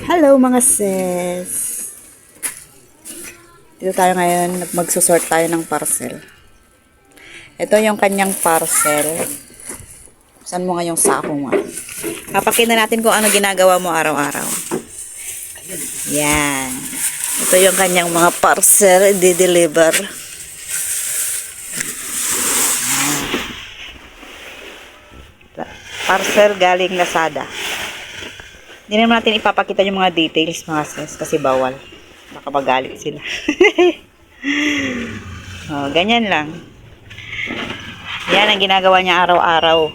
Hello mga sis! Dito tayo ngayon, magsusort tayo ng parcel. Ito yung kanyang parcel. Saan mo ngayong sako mo? Papakita natin kung ano ginagawa mo araw-araw. Yan. Ito yung kanyang mga parcel, i-deliver. Parcel galing Lazada. Hindi naman natin ipapakita yung mga details mga sis kasi bawal. Baka magalit sila. Oh, ganyan lang. Yan ang ginagawa niya araw-araw.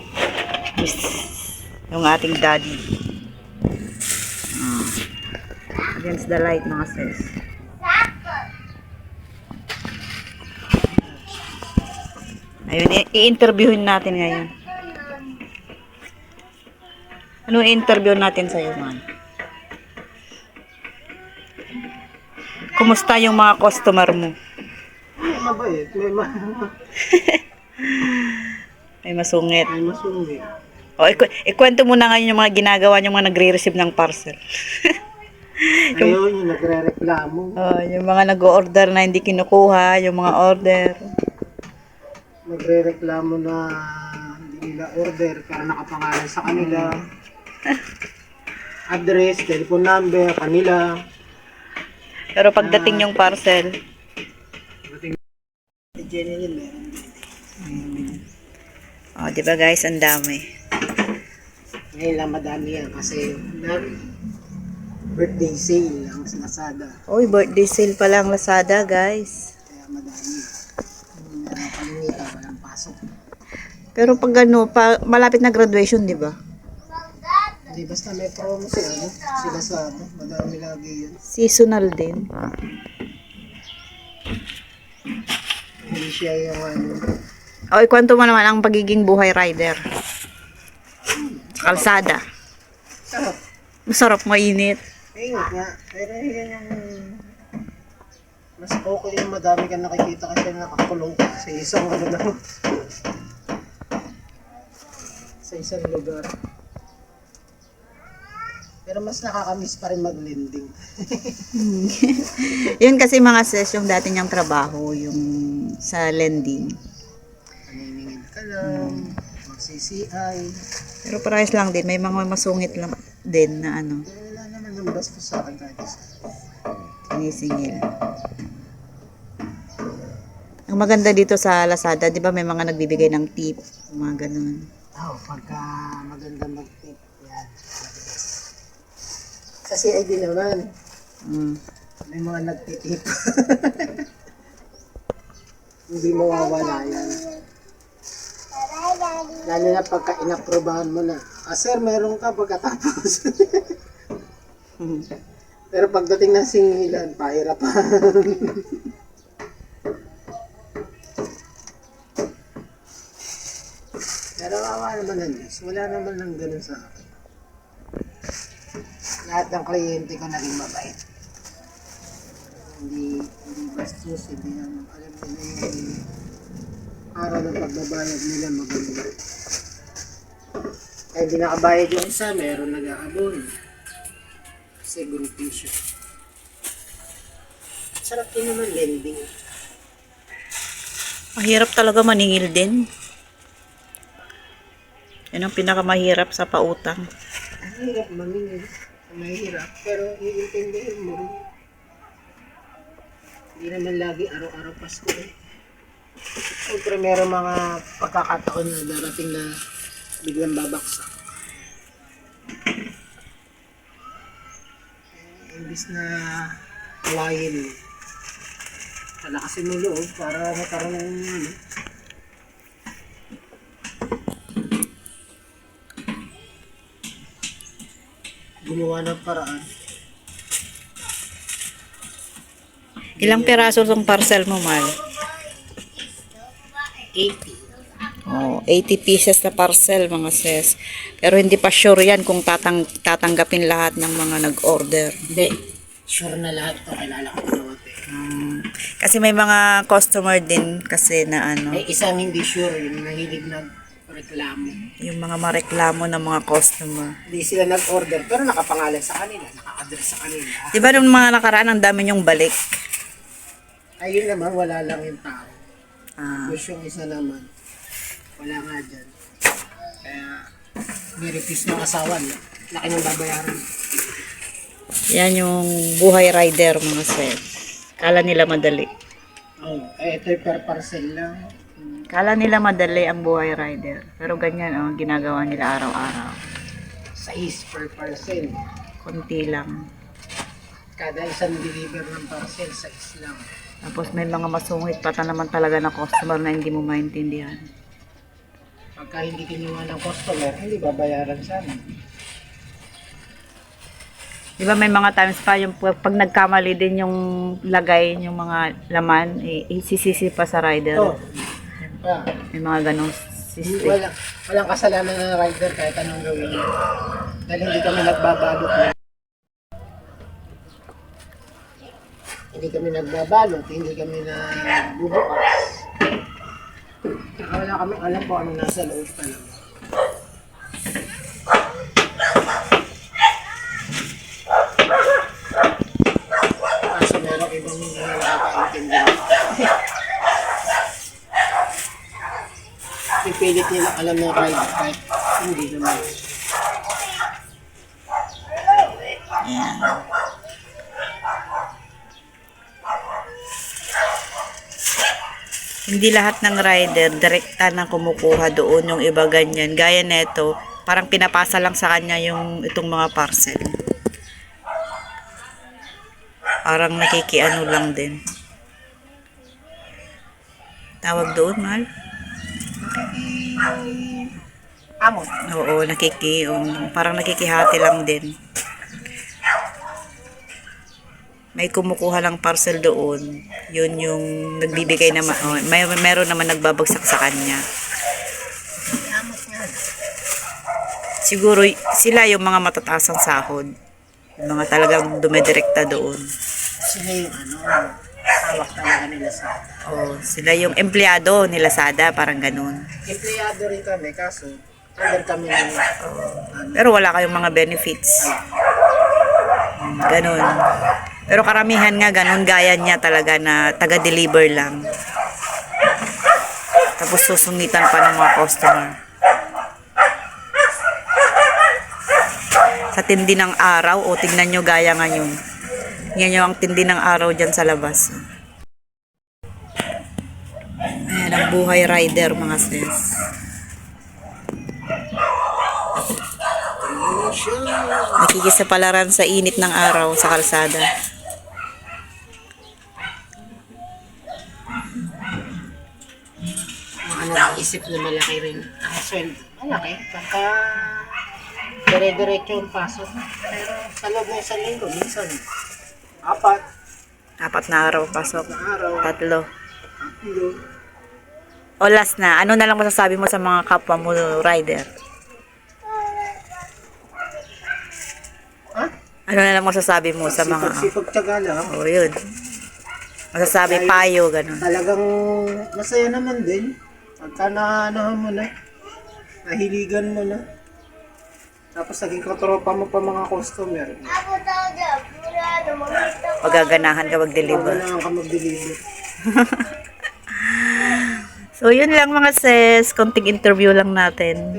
Yung ating daddy. Oh. Against the light mga sis. Ayun, i-interviewin natin ngayon. Ano interview natin sa'yo, man? Kumusta yung mga customer mo? Mabait, May masungit. may masungit. O, ikwento mo na ngayon yung mga ginagawa yung mga nagre-receive ng parcel. Ayun, yung nagre-reklamo. Yung mga nag-order na hindi kinukuha, yung mga order. Nagre-reklamo na hindi nila order pero nakapangalan sa kanila. Address, telephone number, kanila. Pero pagdating yung parcel, Jenny yun, meron. di ba guys, ang dami. Ngayon lang madami yan kasi birthday sale ang sa Lazada. Uy, birthday sale pa lang Lazada, guys. Kaya madami. Palingita, walang pasok. Pero pag malapit na graduation, di ba? Hindi, basta may promo sila sa madami lagi yun. Seasonal din. Hindi siya yung O, ikwento mo naman ang pagiging buhay rider. Sa kalsada. sarap. Masarap, mainit. Ingat nga. Pero yan yung mas okay yung madami kang nakikita kasi nakakulong ka sa isang lang. Sa isang lugar. Pero mas nakakamiss pa rin mag-lending. Yun kasi mga sis, yung dati niyang trabaho, yung sa lending. Paniningin ka lang, mag-CCI. Pero parehas lang din, may mga masungit lang din na ano, Pero wala naman ng bastos sa akin kahit isa. sinisingil. Ang maganda dito sa Lazada, di ba may mga nagbibigay ng tip, mga ganun. Pagka maganda mag-tip, yan. Sa CID naman, may mga nagtitip. Hindi mawawala yan. Lalo na pagka inaprobahan mo na, sir, meron ka pagkatapos. Pero pagdating ng singilan, pahirapan. Pero awa naman ng Diyos. Wala naman ng ganun sa akin. Lahat ng kliyente ko naging mabait. Hindi bastos, hindi naman alam nila yung araw ng pagbabayad nila maganda. Kaya hindi nakabayad yung isa, meron nag-aabon. Kasi grupo siya. Sarap din naman lending. Mahirap talaga maningil din. Yan ang pinakamahirap sa pautang. Ang hirap mamingil. Mahirap, pero iintindihin mo. Hindi naman lagi araw-araw Pasko eh. Siyempre meron mga pagkakataon na darating na biglang babaksak. Imbis na alayin mo. Palakasin mo loob para magkaroon ng gumawa ng paraan. Ilang piraso tong parcel mo, Mal? 80. Oh, 80 pieces na parcel, mga sis. Pero hindi pa sure yan kung tatanggapin lahat ng mga nag-order. Hindi. Sure na lahat to. Kilala ko naman. Kasi may mga customer din kasi na ano. May isang hindi sure. Yung nahilig na reklamo. Yung mga mareklamo ng mga customer. Hindi sila nag-order pero nakapangalan sa kanila, naka-address sa kanila. Di ba nung mga nakaraan, ang dami yung balik? Ayun naman, wala lang yung tao. Ah, Tapos yung isa naman, wala nga dyan. Kaya, nirepis ng asawa niya. Laki ng babayaran. yan yung buhay rider, mga sir. Kala nila madali. Oh, ito yung per parcel lang. Kala nila madali ang buhay rider. Pero ganyan, oh, ginagawa nila araw-araw. 6 per parcel. Konti lang. Kada isang deliver ng parcel, 6 lang. Tapos may mga masungit pa naman talaga na customer na hindi mo maintindihan. Pagka hindi kinuha ng customer, hindi babayaran sana. Di ba may mga times pa yung pag nagkamali din yung lagay yung mga laman, isisisi pa sa rider. Ito, yan pa. May mga ganong system. Walang kasalanan ng rider kahit anong gawin niya. Dahil hindi kami nagbabalot na. Hindi kami nagbabalot, hindi kami nagbubukas. Wala kami alam po ano nasa loob pa lang. Kaso merong ibang hindi nakakaintindi. Pipilit nila alam ng rider kahit hindi naman. Ayan. Hindi lahat ng rider direkta na kumukuha doon, yung iba ganyan. Gaya neto, parang pinapasa lang sa kanya yung itong mga parcel. Parang nakikiano lang din. Tawag doon, mahal? Amot. Oo, parang nakikihati lang din. May kumukuha lang parcel doon. Yun yung nagbibigay naman. Oh, meron naman nagbabagsak sa kanya. Amot nga. Siguro sila yung mga matataas ang sahod. Yung mga talagang dumidirekta doon. Sila yung hawak talaga nila sa Oh, sila yung empleyado nila Sada, parang ganun. empleyado rin kami, kaso under kami ng Pero wala kayong mga benefits. Ganun. Pero karamihan nga ganun, gaya niya talaga na taga-deliver lang. Tapos susungitan pa ng mga customer. Sa tindi ng araw, o tignan nyo gaya ngayon. Yan yung ang tindi ng araw dyan sa labas. Ayan ang buhay rider, mga sis. Nakikisapalaran sa init ng araw sa kalsada. mga nag-isip na malaki rin ang sweldo. Malaki. Pagka dire-diretso yung pasok. Pero sa loob ng isang linggo, minsan 4 4 na araw pasok. na araw, 3. 3. O last na, ano na lang masasabi mo sa mga kapwa mo rider? Ha? Ano na lang masasabi mo sa mga... Sipag tiyaga lang. O yun. Masasabi payo, ganun. Talagang masaya naman din. Pagka naanahan mo na, nahiligan mo na. Tapos naging katropa mo pa mga customer. Magaganahan ka mag-deliver. Wala ka mag-deliver. So, yun lang mga sis. Konting interview lang natin.